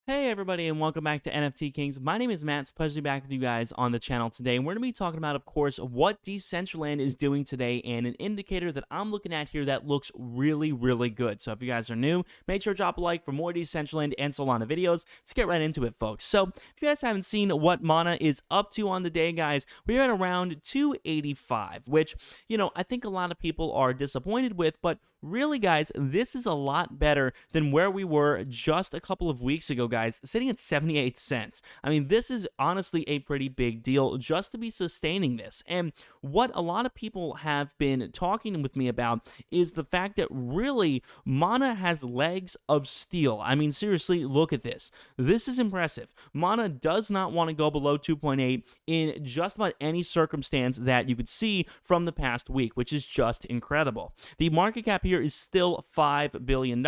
Hey everybody, and welcome back to NFT Kings. My name is Matt. It's a pleasure to be back with you guys on the channel today. And we're going to be talking about, of course, what Decentraland is doing today and an indicator that I'm looking at here that looks really, really good. So if you guys are new, make sure to drop a like for more Decentraland and Solana videos. Let's get right into it, folks. So if you guys haven't seen what Mana is up to on the day, guys, we're at around 285, which, I think a lot of people are disappointed with, but really, guys, this is a lot better than where we were just a couple of weeks ago, guys, sitting at 78 cents. I mean, this is honestly a pretty big deal just to be sustaining this. And what a lot of people have been talking with me about is the fact that really Mana has legs of steel. I mean, seriously, look at this. This is impressive. Mana does not want to go below 2.8 in just about any circumstance that you could see from the past week, which is just incredible. The market cap here is still $5 billion,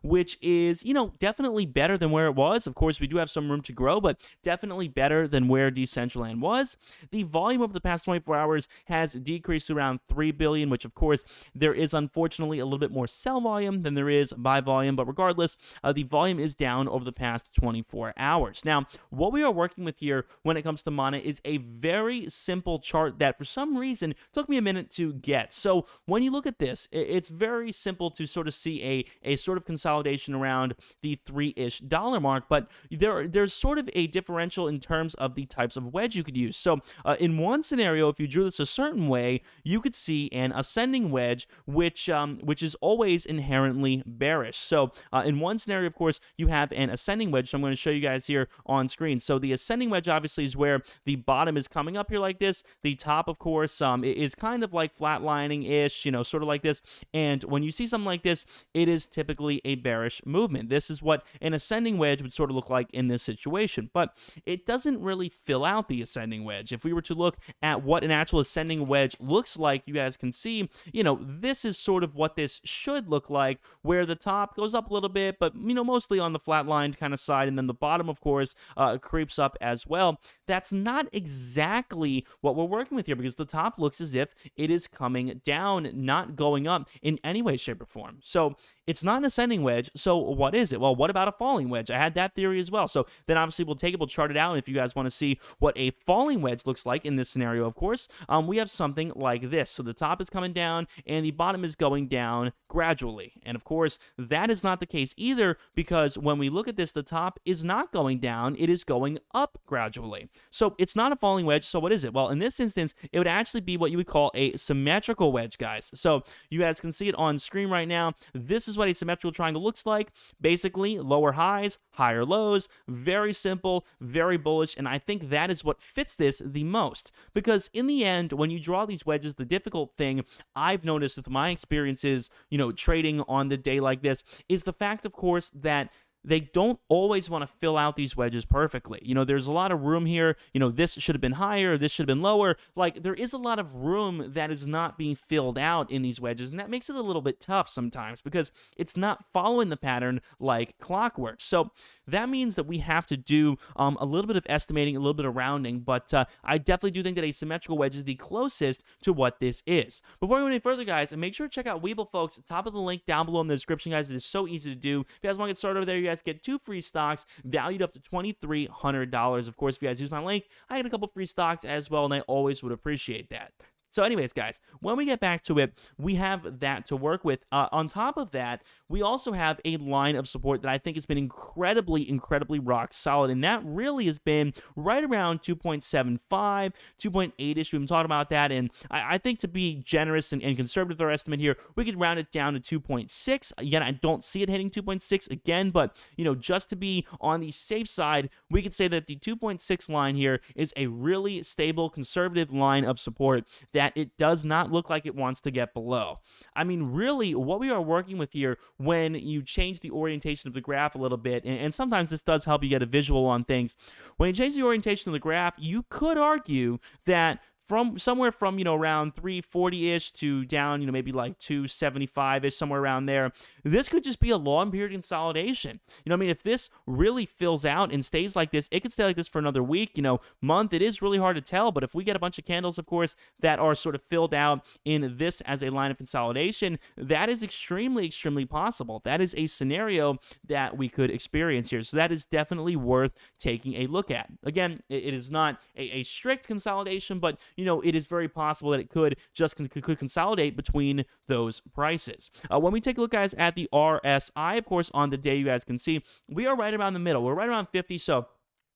which is, definitely better than where it was. Of course, we do have some room to grow, but definitely better than where Decentraland was. The volume over the past 24 hours has decreased to around 3 billion, which of course, there is unfortunately a little bit more sell volume than there is buy volume, but regardless, the volume is down over the past 24 hours. Now, what we are working with here when it comes to Mana is a very simple chart that for some reason took me a minute to get. So when you look at this, it's very simple to sort of see a sort of consolidation around the $3-ish mark, but there's sort of a differential in terms of the types of wedge you could use. So in one scenario, if you drew this a certain way, you could see an ascending wedge, which is always inherently bearish. So in one scenario, of course, you have an ascending wedge. So I'm going to show you guys here on screen. So the ascending wedge obviously is where the bottom is coming up here like this. The top, of course, is kind of like flatlining-ish, sort of like this. And when you see something like this, it is typically a bearish movement. This is what an ascending wedge would sort of look like in this situation, but it doesn't really fill out the ascending wedge. If we were to look at what an actual ascending wedge looks like, you guys can see, this is sort of what this should look like, where the top goes up a little bit, but, mostly on the flatlined kind of side, and then the bottom, of course, creeps up as well. That's not exactly what we're working with here, because the top looks as if it is coming down, not going up in any way, shape, or form. So it's not an ascending wedge. So what is it? Well, what about a falling wedge? I had that theory as well. So then obviously we'll chart it out. And if you guys want to see what a falling wedge looks like in this scenario, of course, we have something like this. So the top is coming down and the bottom is going down gradually. And of course, that is not the case either, because when we look at this, the top is not going down. It is going up gradually. So it's not a falling wedge. So what is it? Well, in this instance, it would actually be what you would call a symmetrical wedge, guys. So you guys can see it on screen right now. This is what a symmetrical triangle looks like. Basically, lower highs, higher lows, very simple, very bullish, and I think that is what fits this the most. Because in the end, when you draw these wedges, the difficult thing I've noticed with my experiences, trading on the day like this, is the fact, of course, that they don't always want to fill out these wedges perfectly. There's a lot of room here. This should have been higher, this should have been lower. Like, there is a lot of room that is not being filled out in these wedges, and that makes it a little bit tough sometimes because it's not following the pattern like clockwork. So that means that we have to do a little bit of estimating, a little bit of rounding, but I definitely do think that a symmetrical wedge is the closest to what this is. Before we go any further, guys, make sure to check out Webull, folks. Top of the link down below in the description, guys. It is so easy to do. If you guys want to get started over there, you guys get 2 free stocks valued up to $2,300. Of course, if you guys use my link, I get a couple free stocks as well, and I always would appreciate that. So anyways, guys, when we get back to it, we have that to work with. On top of that, we also have a line of support that I think has been incredibly, incredibly rock solid, and that really has been right around 2.75, 2.8-ish. We've been talking about that, and I think to be generous and conservative with our estimate here, we could round it down to 2.6. Again, I don't see it hitting 2.6 again, but, just to be on the safe side, we could say that the 2.6 line here is a really stable, conservative line of support that it does not look like it wants to get below. I mean, really, what we are working with here, when you change the orientation of the graph a little bit, and sometimes this does help you get a visual on things, when you change the orientation of the graph, you could argue that from somewhere from, around 340-ish to down, maybe like 275-ish, somewhere around there. This could just be a long period consolidation. I mean, if this really fills out and stays like this, it could stay like this for another week, month. It is really hard to tell, but if we get a bunch of candles, of course, that are sort of filled out in this as a line of consolidation, that is extremely, extremely possible. That is a scenario that we could experience here. So that is definitely worth taking a look at. Again, it is not a strict consolidation, but, it is very possible that it could just could consolidate between those prices. When we take a look, guys, at the RSI, of course, on the day, you guys can see we are right around the middle. We're right around 50, so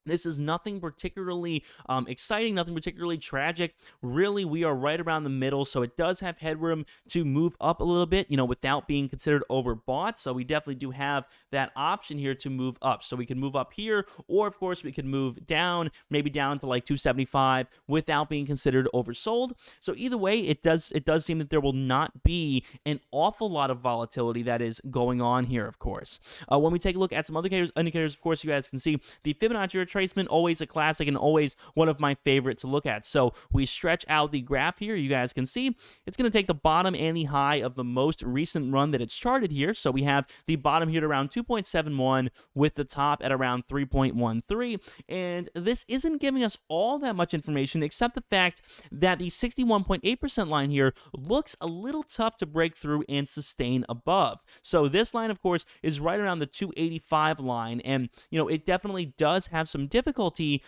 this is nothing particularly exciting, nothing particularly tragic. Really, we are right around the middle, so it does have headroom to move up a little bit, without being considered overbought. So we definitely do have that option here to move up. So we can move up here, or of course we can move down, maybe down to like 275 without being considered oversold. So either way, it does seem that there will not be an awful lot of volatility that is going on here, of course. When we take a look at some other indicators, of course, you guys can see the Fibonacci retracement, always a classic and always one of my favorite to look at. So we stretch out the graph here. You guys can see it's going to take the bottom and the high of the most recent run that it's charted here. So we have the bottom here at around 2.71 with the top at around 3.13. And this isn't giving us all that much information except the fact that the 61.8% line here looks a little tough to break through and sustain above. So this line, of course, is right around the 285 line. And, it definitely does have some difficulty,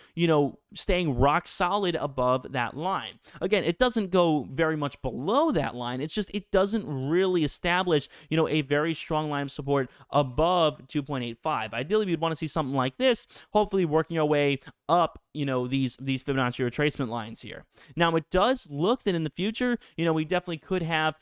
staying rock solid above that line. Again, it doesn't go very much below that line. It's just it doesn't really establish, a very strong line of support above 2.85. Ideally, we'd want to see something like this, hopefully working our way up, these Fibonacci retracement lines here. Now, it does look that in the future, we definitely could have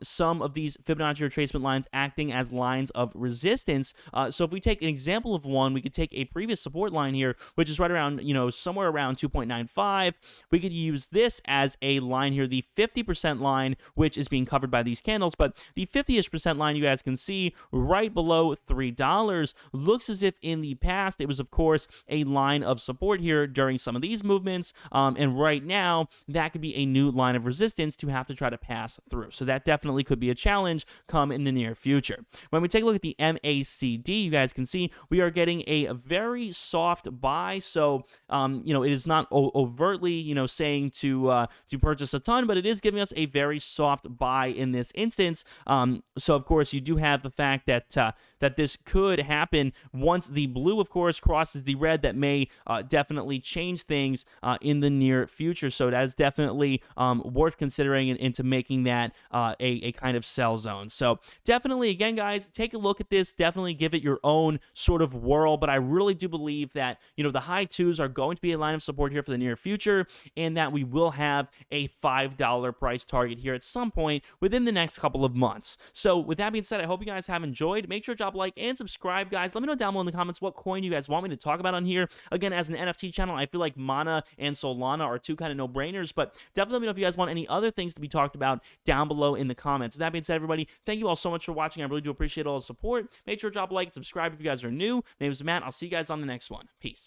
some of these Fibonacci retracement lines acting as lines of resistance. So if we take an example of one, we could take a previous support line here, which is right around, somewhere around 2.95. We could use this as a line here, the 50% line, which is being covered by these candles, but the 50-ish% line, you guys can see right below $3, looks as if in the past it was, of course, a line of support here during some of these movements, and right now that could be a new line of resistance to have to try to pass through. So that definitely could be a challenge come in the near future. When we take a look at the MACD, you guys can see we are getting a very soft buy. So it is not overtly saying to purchase a ton, but it is giving us a very soft buy in this instance. So of course you do have the fact that that this could happen once the blue, of course, crosses the red. That may definitely change things in the near future. So that is definitely worth considering into making that a kind of sell zone. So definitely, again, guys, take a look at this. Definitely give it your own sort of whirl. But I really do believe that the high twos are going to be a line of support here for the near future, and that we will have a $5 price target here at some point within the next couple of months. So with that being said, I hope you guys have enjoyed. Make sure to drop a like and subscribe, guys. Let me know down below in the comments what coin you guys want me to talk about on here. Again, as an NFT channel, I feel like Mana and Solana are two kind of no-brainers, but definitely let me know if you guys want any other things to be talked about down below in the comments. With that being said, everybody, thank you all so much for watching. I really do appreciate all the support. Make sure to drop a like and subscribe if you guys are new. My name is Matt. I'll see you guys on the next one. Peace.